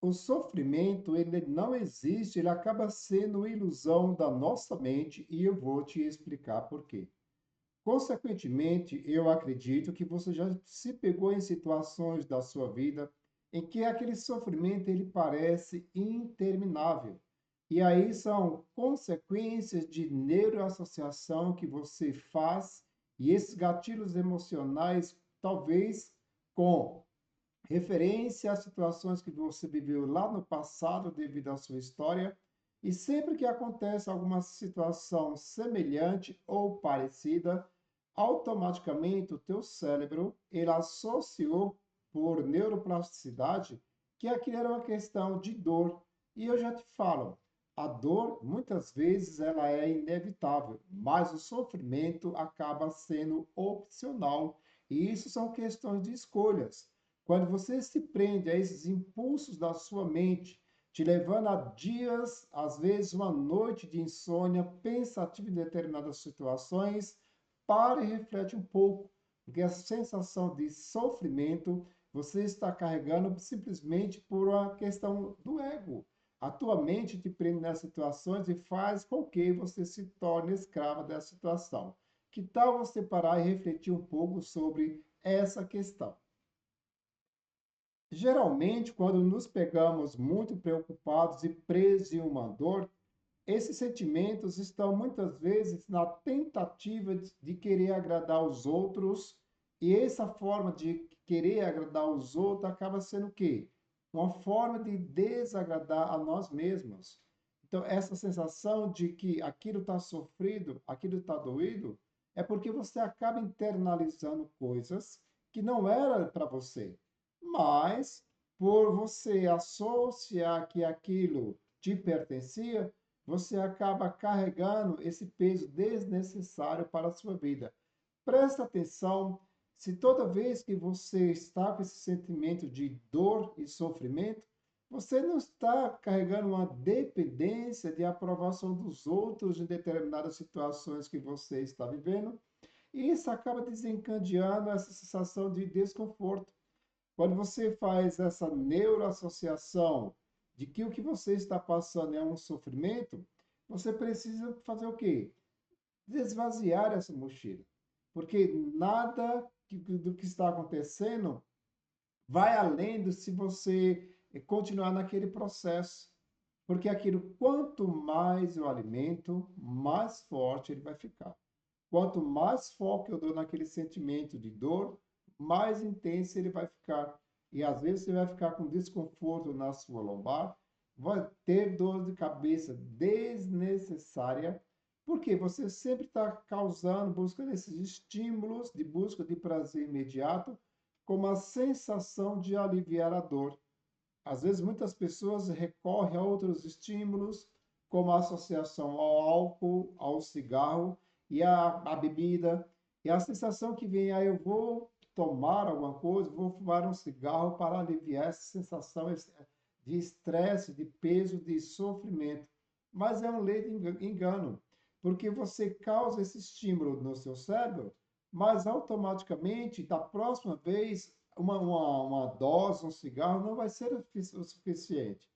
O sofrimento, ele não existe, ele acaba sendo ilusão da nossa mente e eu vou te explicar por quê. Consequentemente, eu acredito que você já se pegou em situações da sua vida em que aquele sofrimento ele parece interminável. E aí são consequências de neuroassociação que você faz e esses gatilhos emocionais, talvez com referência a situações que você viveu lá no passado devido à sua história, e sempre que acontece alguma situação semelhante ou parecida, automaticamente o teu cérebro ele associou por neuroplasticidade que aquilo era uma questão de dor. E eu já te falo, a dor muitas vezes ela é inevitável, mas o sofrimento acaba sendo opcional. E isso são questões de escolhas. Quando você se prende a esses impulsos da sua mente, te levando a dias, às vezes uma noite de insônia, pensativa em determinadas situações, pare e reflete um pouco, porque a sensação de sofrimento você está carregando simplesmente por uma questão do ego. A tua mente te prende nessas situações e faz com que você se torne escrava dessa situação. Que tal você parar e refletir um pouco sobre essa questão? Geralmente, quando nos pegamos muito preocupados e presos em uma dor, esses sentimentos estão muitas vezes na tentativa de querer agradar os outros, e essa forma de querer agradar os outros acaba sendo o quê? Uma forma de desagradar a nós mesmos. Então, essa sensação de que aquilo está sofrido, aquilo está doído, é porque você acaba internalizando coisas que não eram para você. Mas, por você associar que aquilo te pertencia, você acaba carregando esse peso desnecessário para a sua vida. Presta atenção, se toda vez que você está com esse sentimento de dor e sofrimento, você não está carregando uma dependência de aprovação dos outros em determinadas situações que você está vivendo, e isso acaba desencadeando essa sensação de desconforto. Quando você faz essa neuroassociação de que o que você está passando é um sofrimento, você precisa fazer o quê? Desvaziar essa mochila. Porque nada do que está acontecendo vai além do se você continuar naquele processo. Porque aquilo, quanto mais eu alimento, mais forte ele vai ficar. Quanto mais foco eu dou naquele sentimento de dor, mais intenso ele vai ficar. E às vezes você vai ficar com desconforto na sua lombar, vai ter dor de cabeça desnecessária, porque você sempre está causando, buscando esses estímulos de busca de prazer imediato, como a sensação de aliviar a dor. Às vezes, muitas pessoas recorrem a outros estímulos, como a associação ao álcool, ao cigarro e à bebida. E a sensação que vem, eu vou tomar alguma coisa, vou fumar um cigarro para aliviar essa sensação de estresse, de peso, de sofrimento. Mas é um ledo engano, porque você causa esse estímulo no seu cérebro, mas automaticamente, da próxima vez, uma dose, um cigarro, não vai ser o suficiente.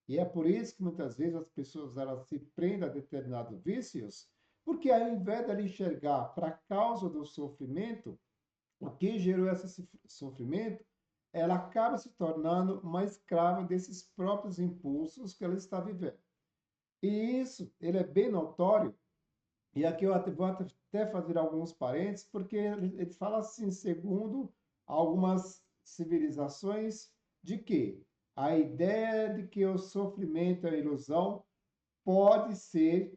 E é por isso que muitas vezes as pessoas elas se prendem a determinados vícios, porque ao invés de ela enxergar para a causa do sofrimento, o que gerou esse sofrimento, ela acaba se tornando uma escrava desses próprios impulsos que ela está vivendo. E isso, ele é bem notório, e aqui eu vou até fazer alguns parênteses, porque ele fala assim, segundo algumas civilizações, de que a ideia de que o sofrimento é ilusão pode ser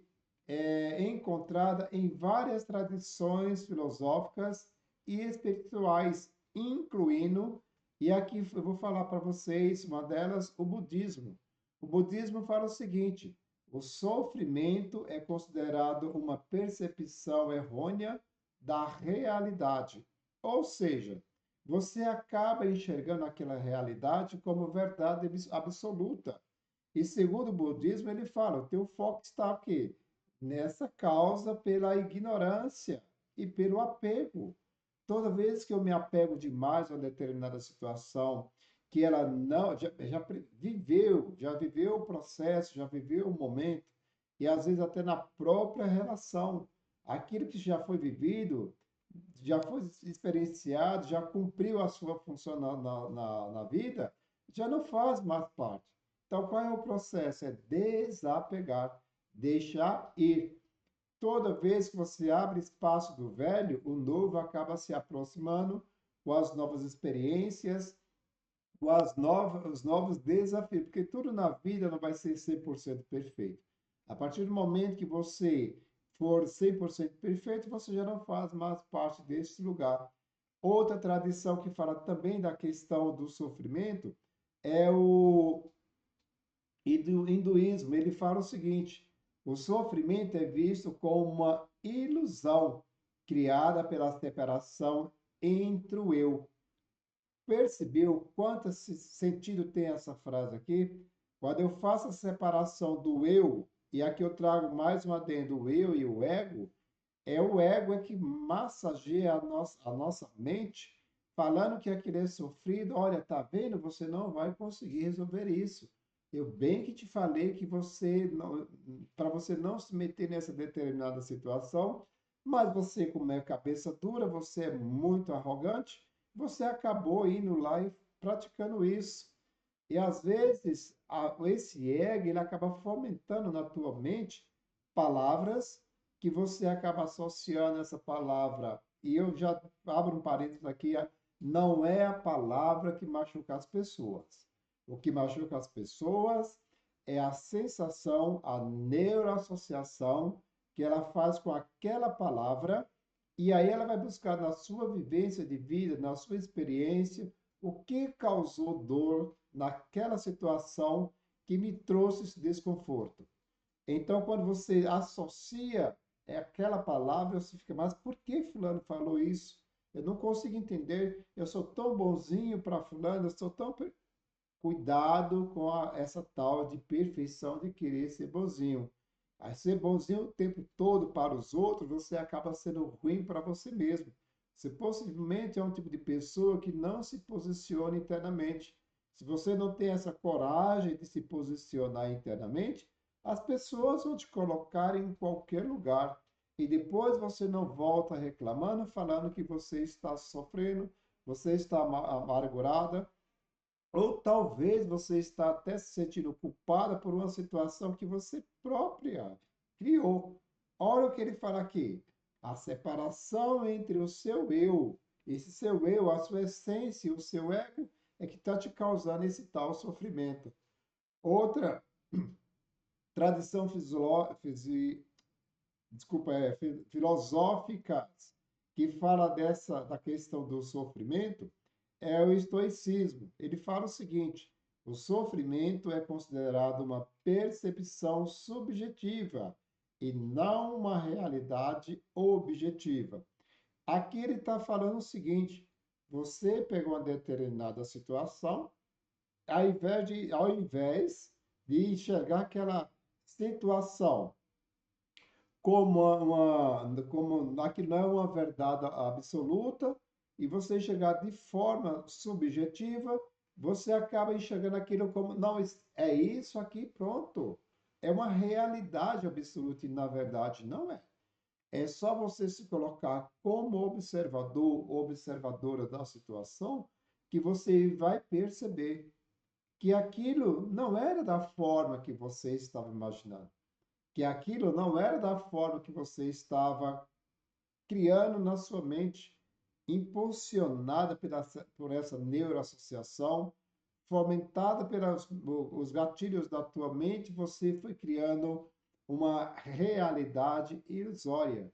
encontrada em várias tradições filosóficas e espirituais, incluindo, e aqui eu vou falar para vocês, uma delas, o budismo. O budismo fala o seguinte: o sofrimento é considerado uma percepção errônea da realidade. Ou seja, você acaba enxergando aquela realidade como verdade absoluta. E segundo o budismo, ele fala, o teu foco está o quê? Nessa causa pela ignorância e pelo apego. Toda vez que eu me apego demais a uma determinada situação, que ela não já viveu o processo, já viveu o momento, e às vezes até na própria relação, aquilo que já foi vivido, já foi experienciado, já cumpriu a sua função na vida, já não faz mais parte. Então, qual é o processo? É desapegar, deixar ir. Toda vez que você abre espaço do velho, o novo acaba se aproximando com as novas experiências, com os novos desafios, porque tudo na vida não vai ser 100% perfeito. A partir do momento que você for 100% perfeito, você já não faz mais parte desse lugar. Outra tradição que fala também da questão do sofrimento é o hinduísmo. Ele fala o seguinte: o sofrimento é visto como uma ilusão criada pela separação entre o eu. Percebeu quanto sentido tem essa frase aqui? Quando eu faço a separação do eu, e aqui eu trago mais um adendo, o eu e o ego, é o ego é que massageia a nossa mente, falando que aquilo é sofrido. Olha, tá vendo? Você não vai conseguir resolver isso. Eu bem que te falei que você não, para você não se meter nessa determinada situação, mas você, como é cabeça dura, você é muito arrogante, você acabou indo lá e praticando isso. E às vezes esse ego ele acaba fomentando na tua mente palavras que você acaba associando essa palavra. E eu já abro um parênteses aqui, não é a palavra que machuca as pessoas. O que machuca as pessoas é a sensação, a neuroassociação que ela faz com aquela palavra, e aí ela vai buscar na sua vivência de vida, na sua experiência, o que causou dor naquela situação que me trouxe esse desconforto. Então, quando você associa aquela palavra, você fica, mas por que fulano falou isso? Eu não consigo entender. Eu sou tão bonzinho para fulano, eu sou tão cuidado com essa tal de perfeição de querer ser bonzinho. Aí ser bonzinho o tempo todo para os outros, você acaba sendo ruim para você mesmo. Você possivelmente é um tipo de pessoa que não se posiciona internamente. Se você não tem essa coragem de se posicionar internamente, as pessoas vão te colocar em qualquer lugar. E depois você não volta reclamando, falando que você está sofrendo, você está amargurada, ou talvez você está até se sentindo culpada por uma situação que você própria criou. Olha o que ele fala aqui. A separação entre o seu eu, esse seu eu, a sua essência, o seu ego, é que está te causando esse tal sofrimento. Outra tradição filosófica que fala da questão do sofrimento é o estoicismo. Ele fala o seguinte: o sofrimento é considerado uma percepção subjetiva e não uma realidade objetiva. Aqui ele está falando o seguinte: você pegou uma determinada situação, ao invés de enxergar aquela situação como aquilo não é uma verdade absoluta, e você enxergar de forma subjetiva, você acaba enxergando aquilo como, não, é isso aqui, pronto. É uma realidade absoluta e, na verdade, não é. É só você se colocar como observador, observadora da situação, que você vai perceber que aquilo não era da forma que você estava imaginando, que aquilo não era da forma que você estava criando na sua mente, impulsionada por essa neuroassociação, fomentada pelos os gatilhos da tua mente, você foi criando uma realidade ilusória.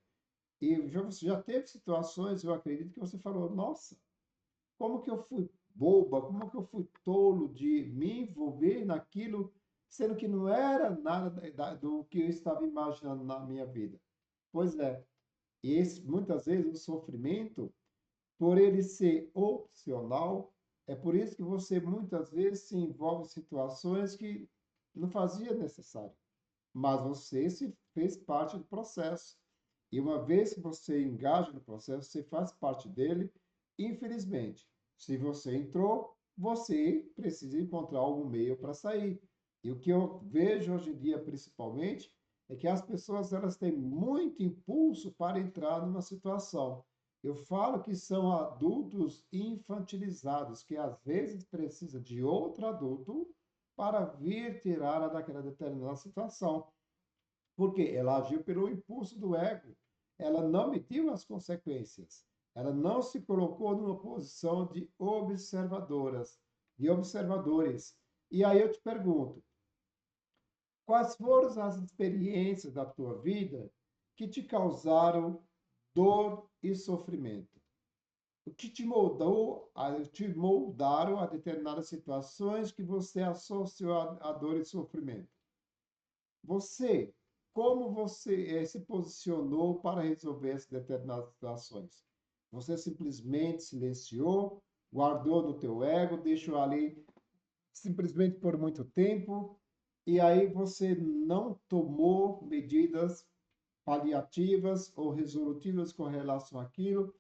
E você já teve situações, eu acredito, que você falou, nossa, como que eu fui boba, como que eu fui tolo de me envolver naquilo, sendo que não era nada do que eu estava imaginando na minha vida. Pois é, muitas vezes o sofrimento, por ele ser opcional, é por isso que você muitas vezes se envolve em situações que não fazia necessário, mas você se fez parte do processo. E uma vez que você engaja no processo, você faz parte dele, infelizmente. Se você entrou, você precisa encontrar algum meio para sair. E o que eu vejo hoje em dia, principalmente, é que as pessoas elas têm muito impulso para entrar numa situação. Eu falo que são adultos infantilizados, que às vezes precisa de outro adulto para vir tirá-la daquela determinada situação. Porque ela agiu pelo impulso do ego. Ela não mediu as consequências. Ela não se colocou numa posição de observadoras, de observadores. E aí eu te pergunto, quais foram as experiências da tua vida que te causaram dor e sofrimento? O que te moldaram a determinadas situações que você associou a dor e sofrimento? Você, como você se posicionou para resolver essas determinadas situações? Você simplesmente silenciou, guardou no teu ego, deixou ali simplesmente por muito tempo, e aí você não tomou medidas paliativas ou resolutivas com relação àquilo,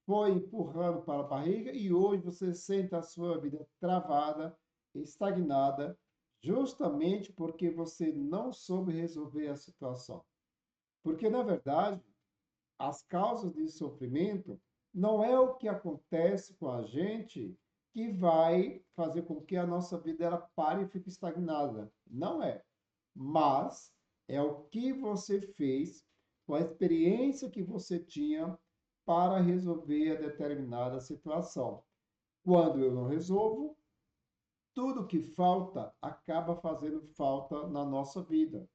foi empurrando para a barriga e hoje você sente a sua vida travada, estagnada, justamente porque você não soube resolver a situação. Porque, na verdade, as causas de sofrimento não é o que acontece com a gente que vai fazer com que a nossa vida ela pare e fique estagnada. Não é. Mas é o que você fez com a experiência que você tinha para resolver a determinada situação. Quando eu não resolvo, tudo que falta acaba fazendo falta na nossa vida.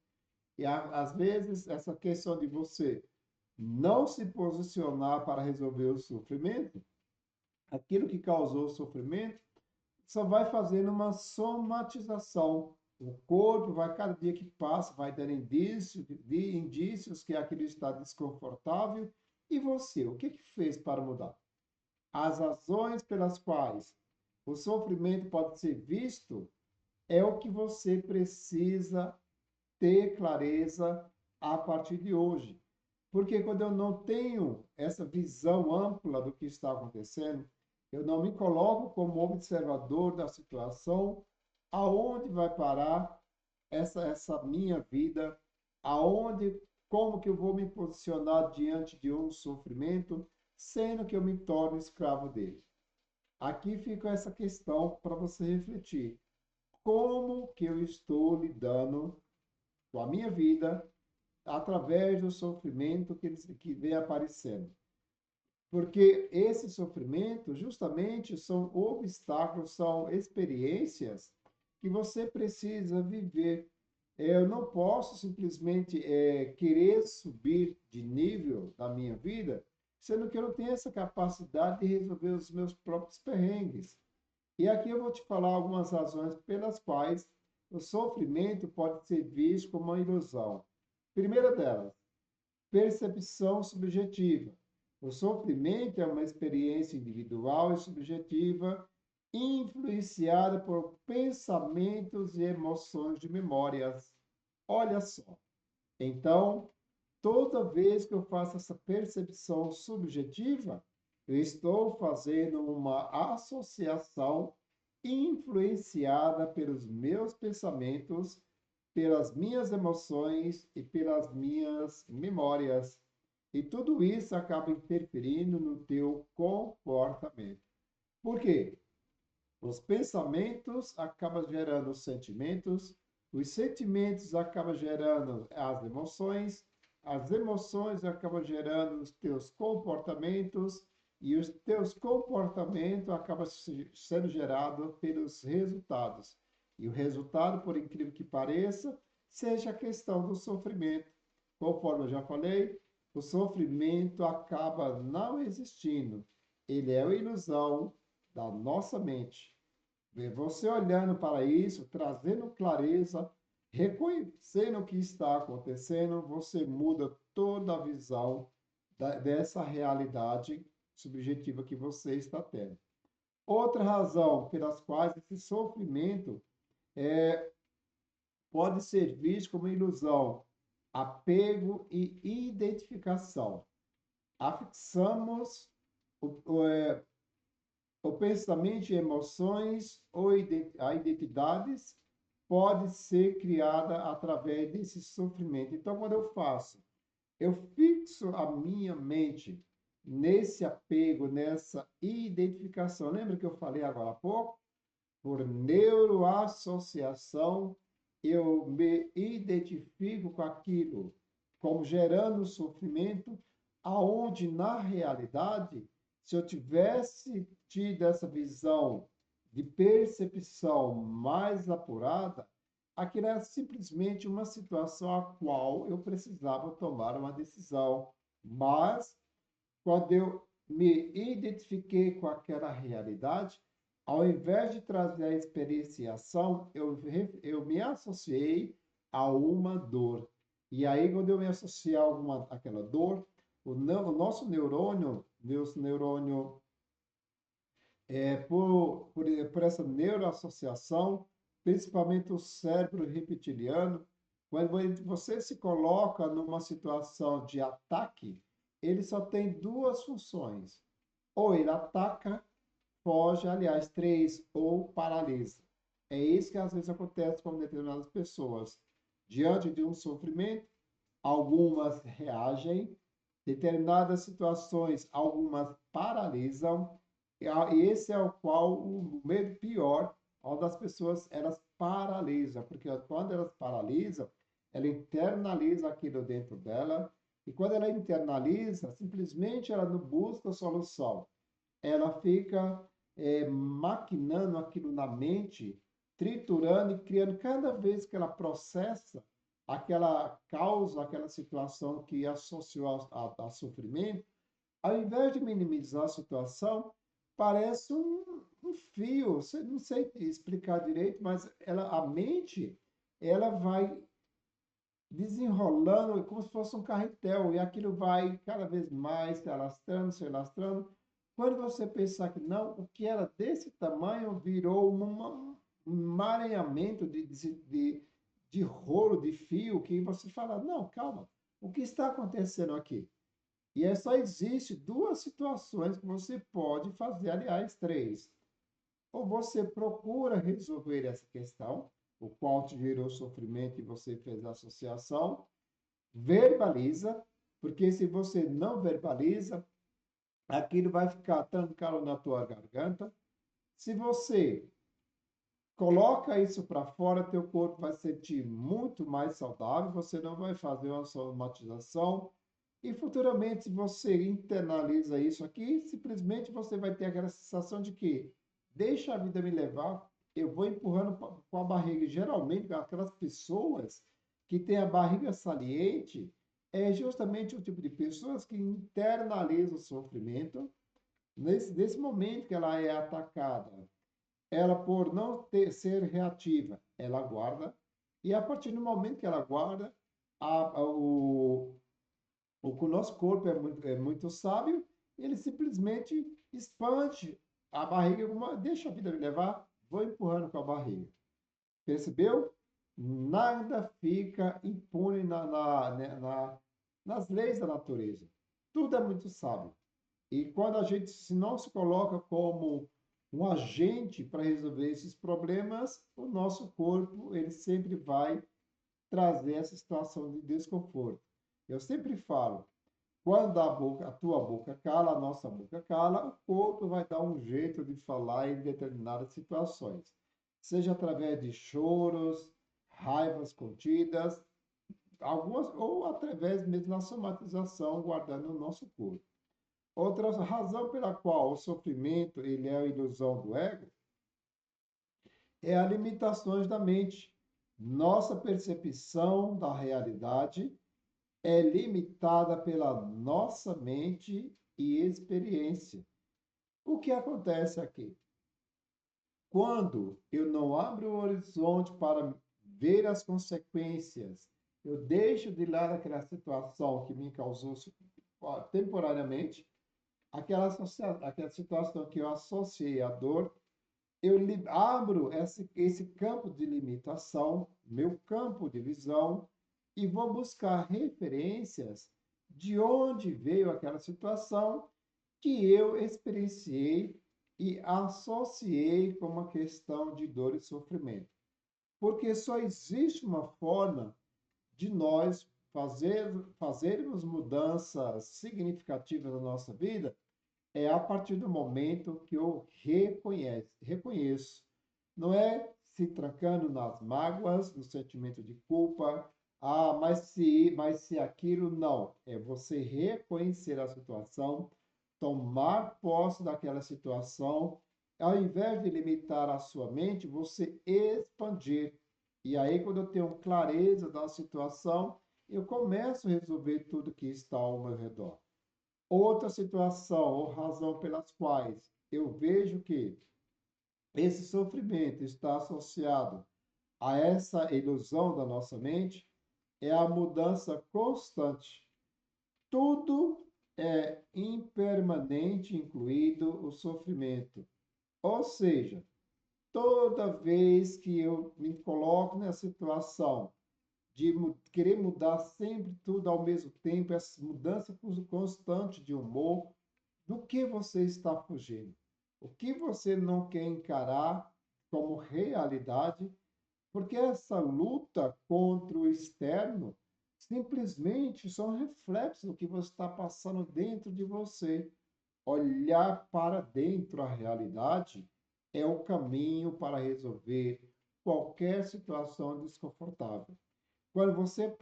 E às vezes essa questão de você não se posicionar para resolver o sofrimento, aquilo que causou o sofrimento, só vai fazendo uma somatização. O corpo vai, cada dia que passa, vai dando indícios que aquilo está desconfortável. E você, o que que fez para mudar? As razões pelas quais o sofrimento pode ser visto é o que você precisa ter clareza a partir de hoje. Porque quando eu não tenho essa visão ampla do que está acontecendo, eu não me coloco como observador da situação, aonde vai parar essa minha vida, aonde, como que eu vou me posicionar diante de um sofrimento, sendo que eu me torno escravo dele. Aqui fica essa questão para você refletir. Como que eu estou lidando com a minha vida através do sofrimento que vem aparecendo? Porque esse sofrimento, justamente, são obstáculos, são experiências que você precisa viver. Eu não posso simplesmente querer subir de nível na minha vida, sendo que eu não tenho essa capacidade de resolver os meus próprios perrengues. E aqui eu vou te falar algumas razões pelas quais o sofrimento pode ser visto como uma ilusão. Primeira delas, percepção subjetiva. O sofrimento é uma experiência individual e subjetiva, influenciada por pensamentos e emoções de memórias. Olha só. Então, toda vez que eu faço essa percepção subjetiva, eu estou fazendo uma associação influenciada pelos meus pensamentos, pelas minhas emoções e pelas minhas memórias. E tudo isso acaba interferindo no teu comportamento. Por quê? Os pensamentos acabam gerando os sentimentos acabam gerando as emoções acabam gerando os teus comportamentos e os teus comportamentos acabam sendo gerados pelos resultados. E o resultado, por incrível que pareça, seja a questão do sofrimento. Conforme eu já falei, o sofrimento acaba não existindo. Ele é uma ilusão da nossa mente. Você olhando para isso, trazendo clareza, reconhecendo o que está acontecendo, você muda toda a visão dessa realidade subjetiva que você está tendo. Outra razão pelas quais esse sofrimento pode ser visto como ilusão, apego e identificação. Afixamos o, O pensamento, emoções ou a identidades pode ser criada através desse sofrimento. Então, quando eu fixo a minha mente nesse apego, nessa identificação. Lembra que eu falei agora há pouco? Por neuroassociação, eu me identifico com aquilo, como gerando sofrimento, aonde na realidade, se eu tivesse tido essa visão de percepção mais apurada, aquilo era simplesmente uma situação a qual eu precisava tomar uma decisão. Mas quando eu me identifiquei com aquela realidade, ao invés de trazer a experienciação, eu me associei a uma dor. E aí, quando eu me associei a aquela dor, o nosso neurônio, por essa neuroassociação, principalmente o cérebro reptiliano, quando você se coloca numa situação de ataque, ele só tem duas funções. Ou ele ataca, foge, aliás, três, ou paralisa. É isso que às vezes acontece com determinadas pessoas. Diante de um sofrimento, algumas reagem, determinadas situações, algumas paralisam, e esse é o qual o medo pior, onde as pessoas elas paralisam, porque quando elas paralisam, ela internaliza aquilo dentro dela, e quando ela internaliza, simplesmente ela não busca solução, ela fica maquinando aquilo na mente, triturando e criando cada vez que ela processa aquela causa, aquela situação que associou a sofrimento, ao invés de minimizar a situação, parece um fio, não sei explicar direito, mas a mente, ela vai desenrolando como se fosse um carretel, e aquilo vai cada vez mais se alastrando. Quando você pensar que não, o que era desse tamanho virou um emaranhamento de rolo, de fio, que você fala, não, calma, o que está acontecendo aqui? E só existe duas situações que você pode fazer, aliás, três. Ou você procura resolver essa questão, o qual te gerou sofrimento e você fez a associação, verbaliza, porque se você não verbaliza, aquilo vai ficar trancado na tua garganta. Se você coloca isso para fora, teu corpo vai se sentir muito mais saudável, você não vai fazer uma somatização e futuramente, se você internaliza isso aqui, simplesmente você vai ter aquela sensação de que deixa a vida me levar, eu vou empurrando com a barriga. Geralmente, aquelas pessoas que têm a barriga saliente, é justamente o tipo de pessoas que internalizam o sofrimento. Nesse momento que ela é atacada, ela, por não ser reativa, ela guarda, e a partir do momento que ela guarda, o nosso corpo é muito sábio, ele simplesmente expande a barriga, deixa a vida me levar, vou empurrando com a barriga. Percebeu? Nada fica impune né, nas leis da natureza. Tudo é muito sábio. E quando a gente se não se coloca como um agente para resolver esses problemas, o nosso corpo ele sempre vai trazer essa situação de desconforto. Eu sempre falo, quando a tua boca cala, a nossa boca cala, o corpo vai dar um jeito de falar em determinadas situações, seja através de choros, raivas contidas, algumas ou através mesmo da somatização guardando no nosso corpo. Outra razão pela qual o sofrimento ele é a ilusão do ego é as limitações da mente. Nossa percepção da realidade é limitada pela nossa mente e experiência. O que acontece aqui? Quando eu não abro o horizonte para ver as consequências, eu deixo de lado aquela situação que me causou temporariamente, aquela situação que eu associei à dor, eu abro esse campo de limitação, meu campo de visão, e vou buscar referências de onde veio aquela situação que eu experienciei e associei com uma questão de dor e sofrimento. Porque só existe uma forma de nós fazermos mudanças significativas na nossa vida é a partir do momento que eu reconheço. Não é se trancando nas mágoas, no sentimento de culpa, mas se aquilo não. É você reconhecer a situação, tomar posse daquela situação, ao invés de limitar a sua mente, você expandir. E aí, quando eu tenho clareza da situação, eu começo a resolver tudo que está ao meu redor. Outra situação ou razão pelas quais eu vejo que esse sofrimento está associado a essa ilusão da nossa mente é a mudança constante. Tudo é impermanente, incluído o sofrimento. Ou seja, toda vez que eu me coloco nessa situação de querer mudar sempre tudo ao mesmo tempo, essa mudança constante de humor, do que você está fugindo? O que você não quer encarar como realidade? Porque essa luta contra o externo simplesmente são reflexos do que você está passando dentro de você. Olhar para dentro a realidade é o caminho para resolver qualquer situação desconfortável. Quando você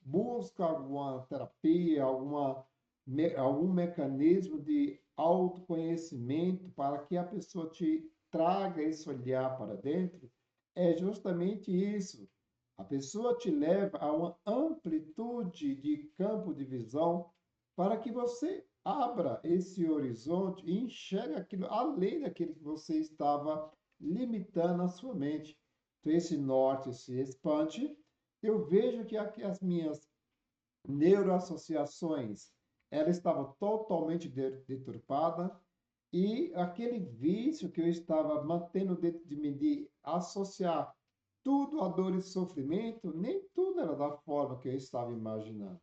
busca alguma terapia, algum mecanismo de autoconhecimento para que a pessoa te traga esse olhar para dentro, é justamente isso. A pessoa te leva a uma amplitude de campo de visão para que você abra esse horizonte e enxergue aquilo além daquilo que você estava limitando a sua mente. Então, esse norte se expande. Eu vejo que aqui as minhas neuroassociações, ela estava totalmente deturpada e aquele vício que eu estava mantendo dentro de mim de associar tudo a dor e sofrimento, nem tudo era da forma que eu estava imaginando.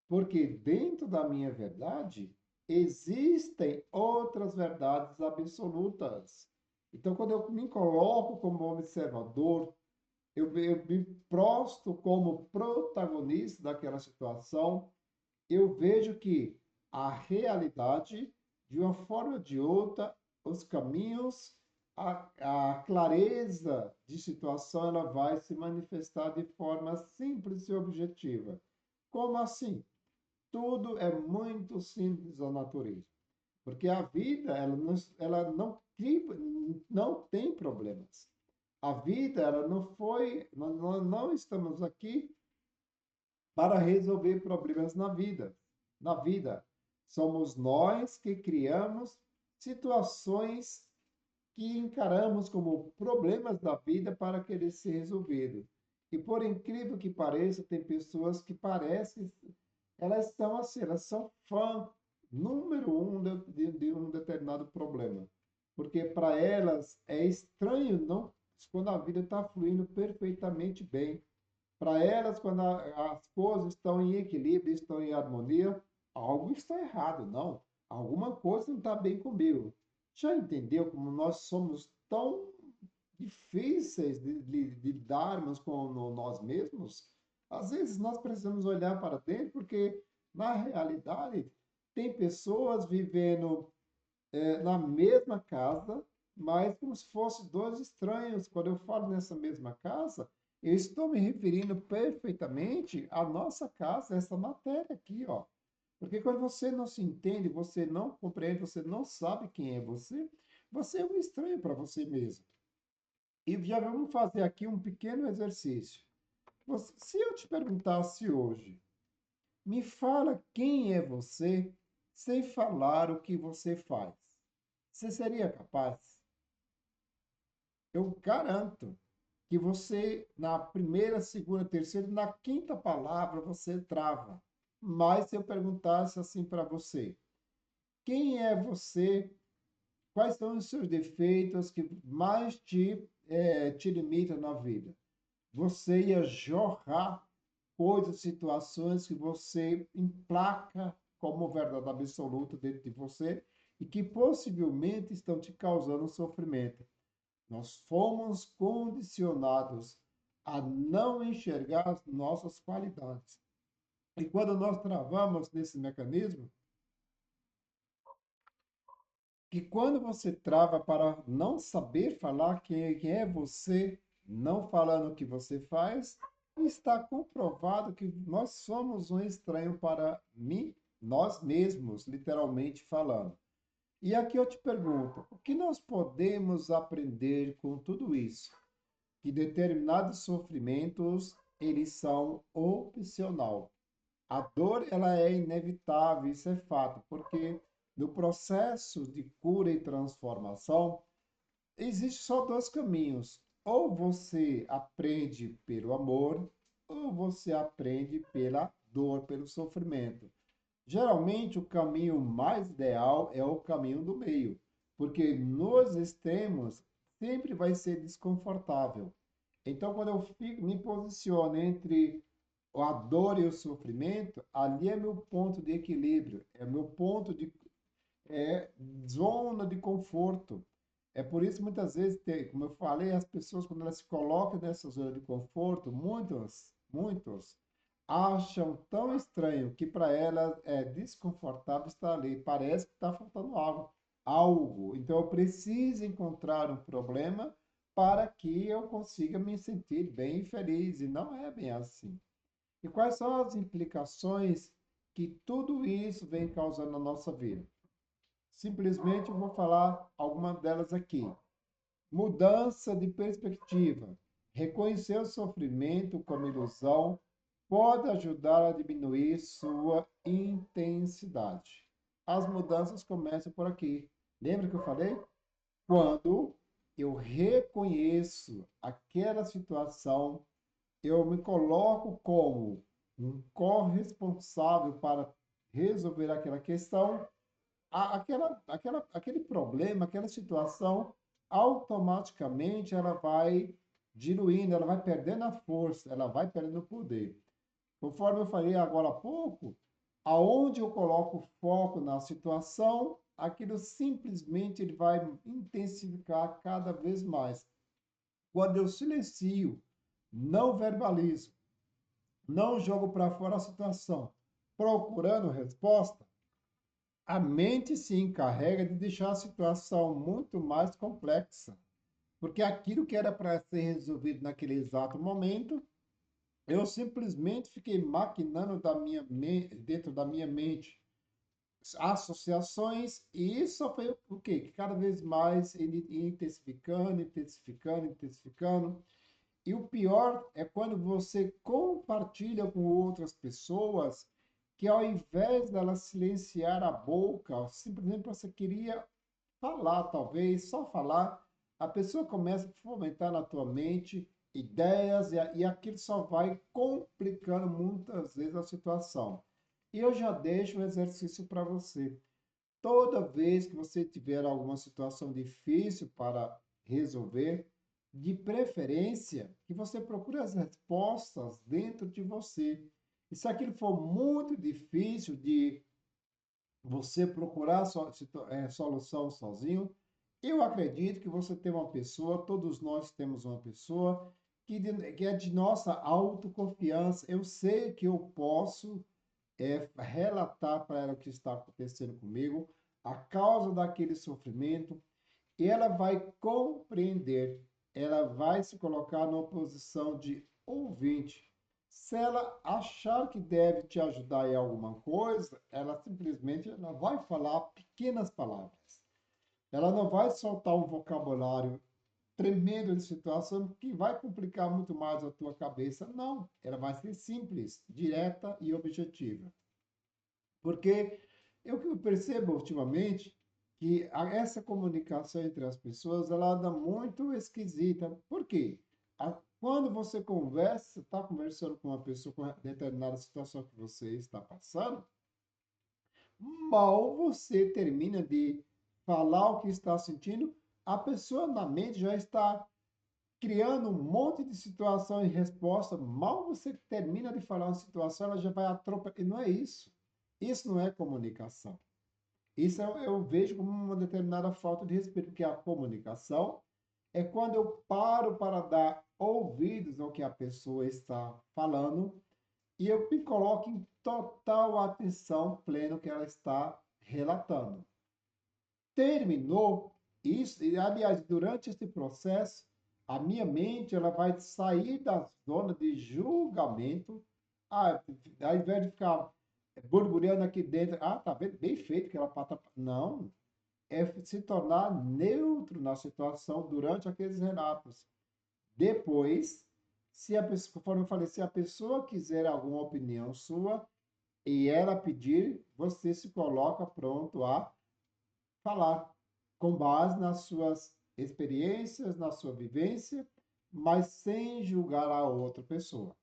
Porque dentro da minha verdade existem outras verdades absolutas. Então, quando eu me coloco como observador, eu me prosto como protagonista daquela situação, eu vejo que a realidade, de uma forma ou de outra, os caminhos, a clareza de situação, ela vai se manifestar de forma simples e objetiva. Como assim? Tudo é muito simples na natureza, porque a vida ela não tem problemas. A vida, ela não foi, nós não estamos aqui para resolver problemas na vida. Somos nós que criamos situações que encaramos como problemas da vida para querer ser resolvido. E por incrível que pareça, tem pessoas que parecem, elas são assim, elas são fã número um de um determinado problema. Porque para elas é estranho não quando a vida está fluindo perfeitamente bem. Para elas, quando as coisas estão em equilíbrio, estão em harmonia, algo está errado, não. Alguma coisa não está bem comigo. Já entendeu como nós somos tão difíceis de lidarmos com nós mesmos? Às vezes nós precisamos olhar para dentro, porque na realidade tem pessoas vivendo na mesma casa, mas como se fossem dois estranhos. Quando eu falo nessa mesma casa, eu estou me referindo perfeitamente à nossa casa, essa matéria aqui, ó. Porque quando você não se entende, você não compreende, você não sabe quem é você, você é um estranho para você mesmo. E já vamos fazer aqui um pequeno exercício. Se eu te perguntasse hoje, me fala quem é você sem falar o que você faz. Você seria capaz? Eu garanto que você, na primeira, segunda, terceira, na quinta palavra, você trava. Mas se eu perguntasse assim para você, quem é você? Quais são os seus defeitos que mais te limitam na vida? Você ia jorrar coisas, situações que você emplaca como verdade absoluta dentro de você e que possivelmente estão te causando sofrimento. Nós fomos condicionados a não enxergar as nossas qualidades. E quando nós travamos nesse mecanismo, que quando você trava para não saber falar quem é você, não falando o que você faz, está comprovado que nós somos um estranho para mim, nós mesmos, literalmente falando. E aqui eu te pergunto, o que nós podemos aprender com tudo isso? Que determinados sofrimentos, eles são opcional. A dor, ela é inevitável, isso é fato, porque no processo de cura e transformação, existe só dois caminhos. Ou você aprende pelo amor, ou você aprende pela dor, pelo sofrimento. Geralmente, o caminho mais ideal é o caminho do meio, porque nos extremos sempre vai ser desconfortável. Então, quando eu me posiciono entre a dor e o sofrimento, ali é meu ponto de equilíbrio, é meu ponto de zona de conforto. É por isso muitas vezes, como eu falei, as pessoas quando elas se colocam nessa zona de conforto, muitos acham tão estranho que para elas é desconfortável estar ali. Parece que está faltando algo. Então eu preciso encontrar um problema para que eu consiga me sentir bem e feliz. E não é bem assim. E quais são as implicações que tudo isso vem causando na nossa vida? Simplesmente eu vou falar algumas delas aqui. Mudança de perspectiva. Reconhecer o sofrimento como ilusão pode ajudar a diminuir sua intensidade. As mudanças começam por aqui. Lembra que eu falei? Quando eu reconheço aquela situação, eu me coloco como um corresponsável para resolver aquela questão, aquele problema, aquela situação, automaticamente ela vai diluindo, ela vai perdendo a força, ela vai perdendo o poder. Conforme eu falei agora há pouco, aonde eu coloco o foco na situação, aquilo simplesmente ele vai intensificar cada vez mais. Quando eu silencio, não verbalizo, não jogo para fora a situação, procurando resposta, a mente se encarrega de deixar a situação muito mais complexa, porque aquilo que era para ser resolvido naquele exato momento, eu simplesmente fiquei maquinando dentro da minha mente associações, e isso foi o quê? Que cada vez mais ele ia intensificando, intensificando, intensificando. E o pior é quando você compartilha com outras pessoas que ao invés dela silenciar a boca, simplesmente você queria falar, talvez, só falar, a pessoa começa a fomentar na tua mente ideias e aquilo só vai complicando muitas vezes a situação. E eu já deixo um exercício para você. Toda vez que você tiver alguma situação difícil para resolver, de preferência que você procure as respostas dentro de você. E se aquilo for muito difícil de você procurar solução sozinho, eu acredito que você tem uma pessoa, todos nós temos uma pessoa que é de nossa autoconfiança. Eu sei que eu posso relatar para ela o que está acontecendo comigo, a causa daquele sofrimento, e ela vai compreender, ela vai se colocar numa posição de ouvinte. Se ela achar que deve te ajudar em alguma coisa, ela vai falar pequenas palavras. Ela não vai soltar um vocabulário tremendo de situação que vai complicar muito mais a tua cabeça. Não, ela vai ser simples, direta e objetiva. Porque eu que percebo ultimamente que essa comunicação entre as pessoas ela anda muito esquisita. Por quê? Quando você conversa, está conversando com uma pessoa com determinada situação que você está passando, mal você termina de falar o que está sentindo, a pessoa na mente já está criando um monte de situação e resposta. Mal você termina de falar uma situação, ela já vai atropelar. E não é isso. Isso não é comunicação. Isso eu vejo como uma determinada falta de respeito, porque a comunicação é quando eu paro para dar ouvidos ao que a pessoa está falando e eu me coloco em total atenção plena ao que ela está relatando. Terminou isso, e aliás, durante esse processo, a minha mente ela vai sair da zona de julgamento, ao invés de ficar borbulhando aqui dentro, tá vendo? Bem feito que ela pata. Não, é se tornar neutro na situação durante aqueles relatos. Depois, se a pessoa, conforme eu falei, se a pessoa quiser alguma opinião sua e ela pedir, você se coloca pronto a falar, com base nas suas experiências, na sua vivência, mas sem julgar a outra pessoa.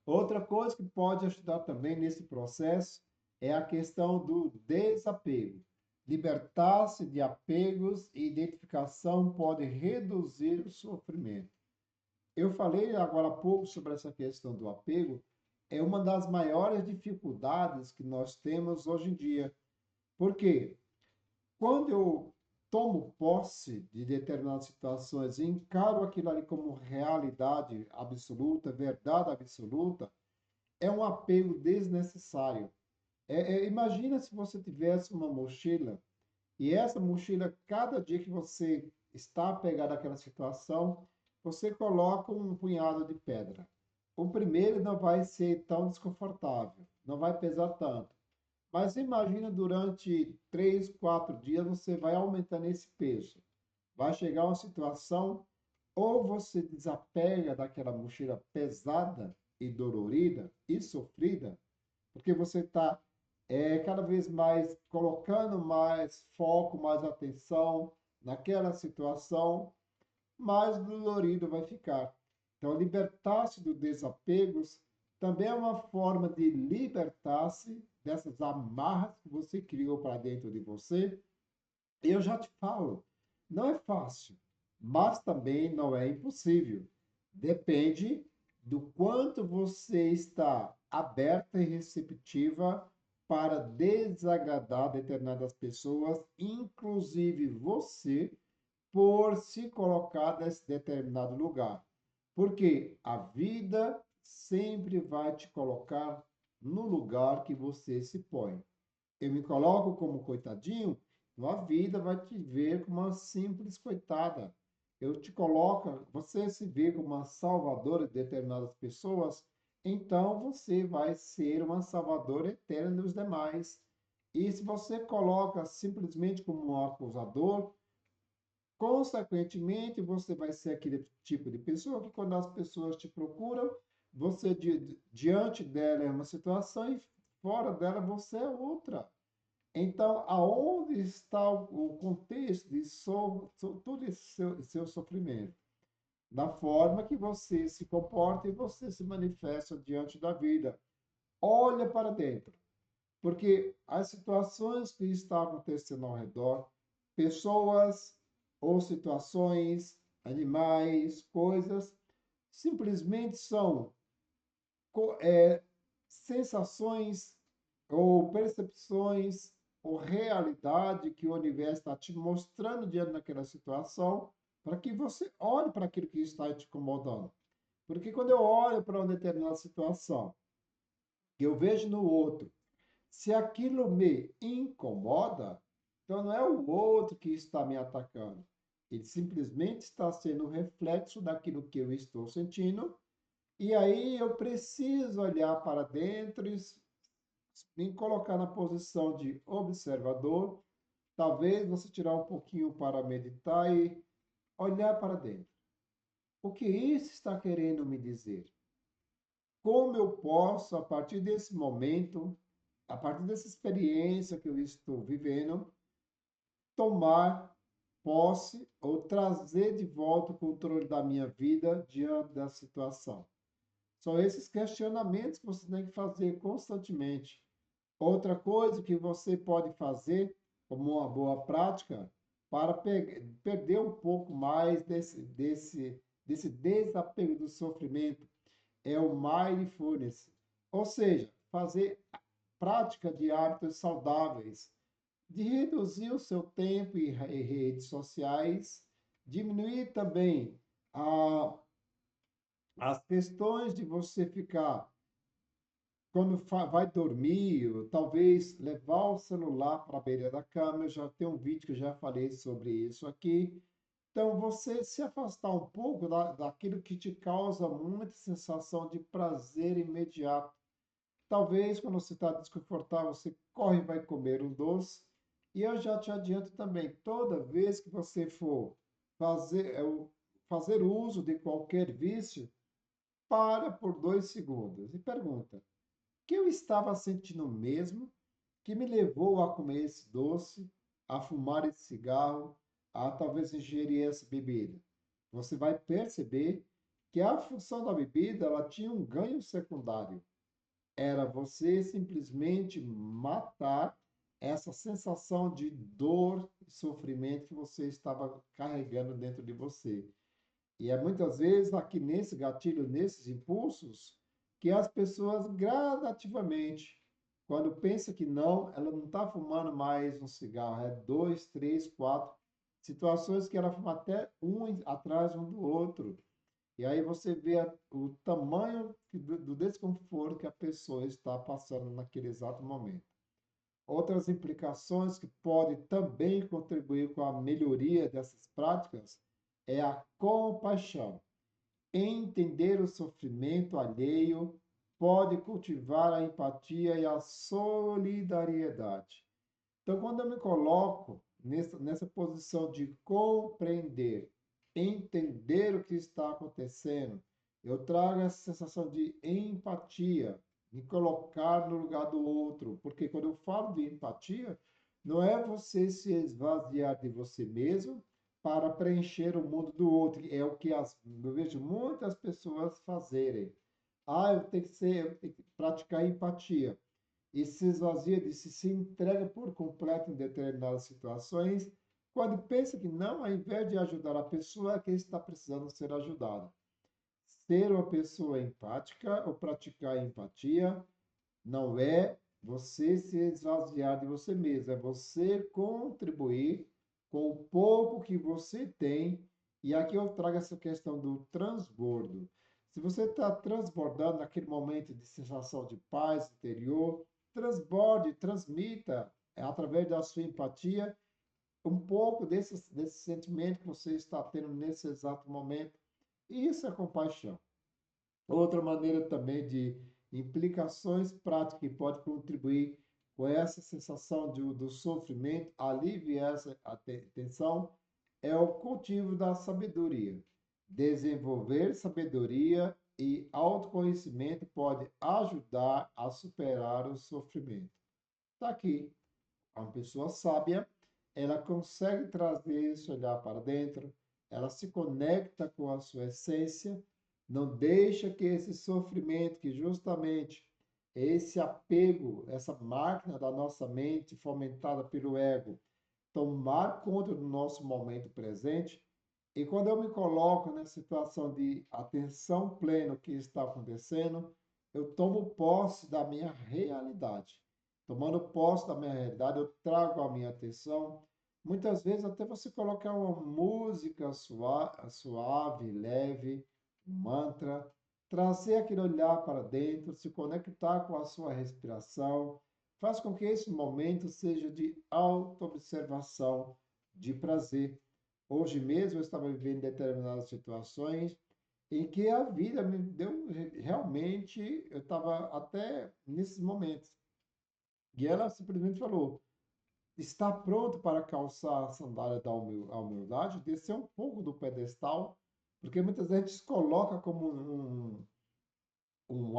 Outra coisa que pode ajudar também nesse processo é a questão do desapego. Libertar-se de apegos e identificação pode reduzir o sofrimento. Eu falei agora há pouco sobre essa questão do apego, é uma das maiores dificuldades que nós temos hoje em dia. Por quê? Quando eu tomo posse de determinadas situações e encaro aquilo ali como realidade absoluta, verdade absoluta, é um apego desnecessário. Imagina se você tivesse uma mochila e essa mochila, cada dia que você está apegado àquela situação, você coloca um punhado de pedra. O primeiro não vai ser tão desconfortável, não vai pesar tanto. Mas imagina durante 3, 4 dias você vai aumentando esse peso. Vai chegar uma situação ou você desapega daquela mochila pesada e dolorida e sofrida, porque você está cada vez mais colocando mais foco, mais atenção naquela situação, mais dolorido vai ficar. Então, libertar-se dos desapegos também é uma forma de libertar-se dessas amarras que você criou para dentro de você. E eu já te falo, não é fácil, mas também não é impossível. Depende do quanto você está aberta e receptiva para desagradar determinadas pessoas, inclusive você, por se colocar nesse determinado lugar. Porque a vida sempre vai te colocar no lugar que você se põe. Eu me coloco como coitadinho, a vida vai te ver como uma simples coitada. Eu te coloco, você se vê como uma salvadora de determinadas pessoas, então você vai ser uma salvadora eterna dos demais. E se você coloca simplesmente como um acusador, consequentemente, você vai ser aquele tipo de pessoa que, quando as pessoas te procuram, você, diante dela, é uma situação e fora dela você é outra. Então, aonde está o contexto de todo esse seu sofrimento? Da forma que você se comporta e você se manifesta diante da vida. Olha para dentro, porque as situações que estão acontecendo ao redor, pessoas ou situações, animais, coisas, simplesmente são sensações ou percepções ou realidade que o universo está te mostrando diante daquela situação, para que você olhe para aquilo que está te incomodando. Porque quando eu olho para uma determinada situação, que eu vejo no outro, se aquilo me incomoda, então não é o outro que está me atacando. Ele simplesmente está sendo um reflexo daquilo que eu estou sentindo. E aí eu preciso olhar para dentro e me colocar na posição de observador. Talvez você tirar um pouquinho para meditar e olhar para dentro. O que isso está querendo me dizer? Como eu posso, a partir desse momento, a partir dessa experiência que eu estou vivendo, tomar posse ou trazer de volta o controle da minha vida diante da situação? São esses questionamentos que você tem que fazer constantemente. Outra coisa que você pode fazer como uma boa prática para perder um pouco mais desse desapego do sofrimento é o mindfulness, ou seja, fazer prática de hábitos saudáveis, de reduzir o seu tempo em redes sociais, diminuir também a, as questões de você ficar, quando vai dormir, ou talvez levar o celular para a beira da cama. Eu já tenho um vídeo que eu já falei sobre isso aqui. Então, você se afastar um pouco daquilo que te causa muita sensação de prazer imediato. Talvez, quando você está desconfortável, você corre e vai comer um doce. E eu já te adianto também, toda vez que você for fazer, fazer uso de qualquer vício, para por 2 segundos e pergunta: o que eu estava sentindo mesmo que me levou a comer esse doce, a fumar esse cigarro, a talvez ingerir essa bebida? Você vai perceber que a função da bebida ela tinha um ganho secundário. Era você simplesmente matar essa sensação de dor e sofrimento que você estava carregando dentro de você. E é muitas vezes aqui nesse gatilho, nesses impulsos, que as pessoas gradativamente, quando pensa que não, ela não está fumando mais um cigarro, é dois, três, quatro situações que ela fuma até um atrás um do outro. E aí você vê o tamanho do desconforto que a pessoa está passando naquele exato momento. Outras implicações que podem também contribuir com a melhoria dessas práticas é a compaixão. Entender o sofrimento alheio pode cultivar a empatia e a solidariedade. Então, quando eu me coloco nessa posição de compreender, entender o que está acontecendo, eu trago essa sensação de empatia, me colocar no lugar do outro, porque quando eu falo de empatia, não é você se esvaziar de você mesmo para preencher o mundo do outro, é o que eu vejo muitas pessoas fazerem. Ah, eu tenho que praticar empatia e se esvazia de si, se entrega por completo em determinadas situações, quando pensa que não, ao invés de ajudar a pessoa, é quem está precisando ser ajudada. Ser uma pessoa empática ou praticar empatia não é você se esvaziar de você mesmo, é você contribuir com o pouco que você tem. E aqui eu trago essa questão do transbordo. Se você está transbordando naquele momento de sensação de paz interior, transborde, transmita, através da sua empatia, um pouco desse sentimento que você está tendo nesse exato momento. E isso é compaixão. Outra maneira também de implicações práticas que pode contribuir com essa sensação do sofrimento, aliviar essa tensão, é o cultivo da sabedoria. Desenvolver sabedoria e autoconhecimento pode ajudar a superar o sofrimento. Está aqui. Uma pessoa sábia, ela consegue trazer esse olhar para dentro, ela se conecta com a sua essência, não deixa que esse sofrimento, que justamente esse apego, essa máquina da nossa mente fomentada pelo ego, tomar conta do nosso momento presente. E quando eu me coloco nessa situação de atenção plena que está acontecendo, eu tomo posse da minha realidade. Tomando posse da minha realidade, eu trago a minha atenção. Muitas vezes, até você colocar uma música suave, leve, um mantra, trazer aquele olhar para dentro, se conectar com a sua respiração, faz com que esse momento seja de autoobservação, de prazer. Hoje mesmo eu estava vivendo determinadas situações em que a vida me deu realmente, eu estava até nesses momentos. E ela simplesmente falou: está pronto para calçar a sandália da humildade, descer um pouco do pedestal, porque muitas vezes a gente se coloca como um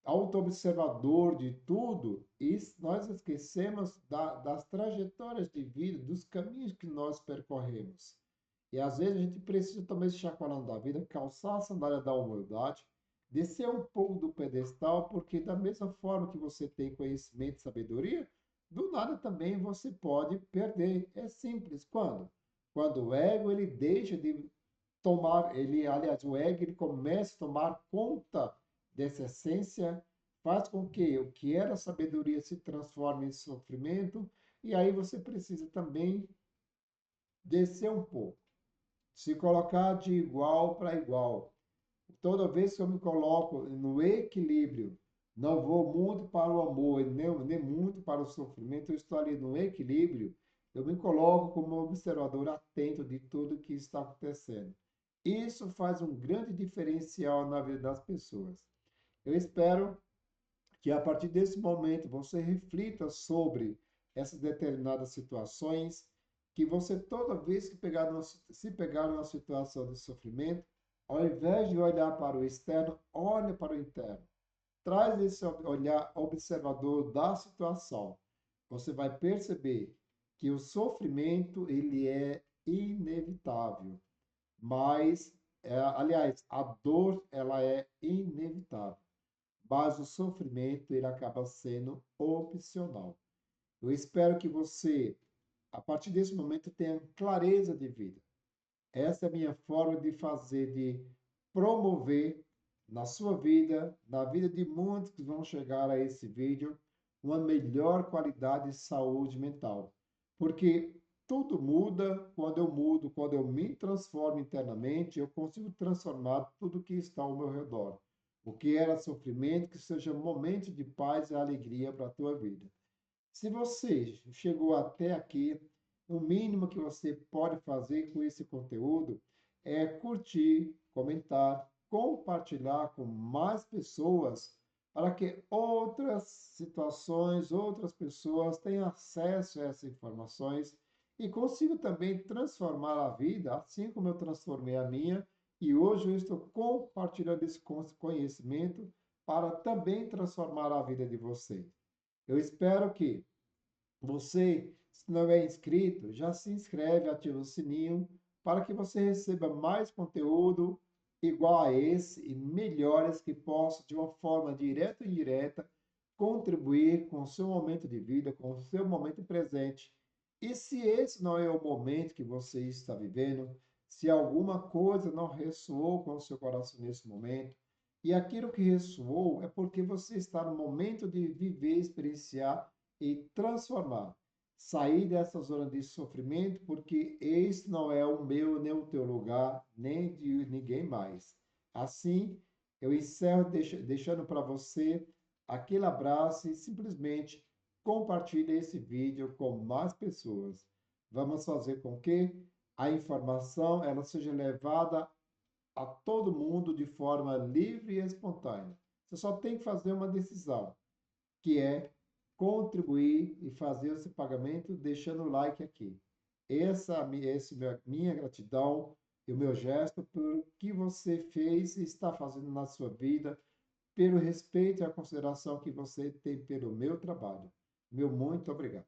auto-observador de tudo, e nós esquecemos das trajetórias de vida, dos caminhos que nós percorremos. E às vezes a gente precisa também se chacoalhando da vida, calçar a sandália da humildade, descer um pouco do pedestal, porque da mesma forma que você tem conhecimento e sabedoria, do nada também você pode perder. É simples. Quando? Quando o ego ele deixa de tomar, ele, aliás, o ego ele começa a tomar conta dessa essência, faz com que o que era sabedoria se transforme em sofrimento, e aí você precisa também descer um pouco, se colocar de igual para igual. Toda vez que eu me coloco no equilíbrio, não vou muito para o amor, nem muito para o sofrimento, eu estou ali no equilíbrio, eu me coloco como observador atento de tudo que está acontecendo. Isso faz um grande diferencial na vida das pessoas. Eu espero que a partir desse momento você reflita sobre essas determinadas situações, que você toda vez que se pegar numa situação de sofrimento, ao invés de olhar para o externo, olhe para o interno. Traz esse olhar observador da situação. Você vai perceber que o sofrimento ele é inevitável, mas, aliás, a dor ela é inevitável, mas o sofrimento ele acaba sendo opcional. Eu espero que você, a partir desse momento, tenha clareza de vida. Essa é a minha forma de fazer, de promover na sua vida, na vida de muitos que vão chegar a esse vídeo, uma melhor qualidade de saúde mental. Porque tudo muda quando eu mudo, quando eu me transformo internamente, eu consigo transformar tudo que está ao meu redor. O que era sofrimento, que seja momento de paz e alegria para a tua vida. Se você chegou até aqui, o mínimo que você pode fazer com esse conteúdo é curtir, comentar, compartilhar com mais pessoas para que outras situações, outras pessoas tenham acesso a essas informações e consigam também transformar a vida, assim como eu transformei a minha, e hoje eu estou compartilhando esse conhecimento para também transformar a vida de vocês. Eu espero que você, se não é inscrito, já se inscreve, ativa o sininho para que você receba mais conteúdo igual a esse e melhores que possa, de uma forma direta ou indireta, contribuir com o seu momento de vida, com o seu momento presente. E se esse não é o momento que você está vivendo, se alguma coisa não ressoou com o seu coração nesse momento, e aquilo que ressoou é porque você está no momento de viver, experienciar e transformar. Sair dessa zona de sofrimento, porque esse não é o meu nem o teu lugar, nem de ninguém mais. Assim, eu encerro deixando para você aquele abraço e simplesmente compartilhe esse vídeo com mais pessoas. Vamos fazer com que a informação ela seja levada a todo mundo de forma livre e espontânea. Você só tem que fazer uma decisão, que é contribuir e fazer esse pagamento deixando o like aqui. Essa é minha gratidão e o meu gesto por que você fez e está fazendo na sua vida, pelo respeito e a consideração que você tem pelo meu trabalho. Meu muito obrigado.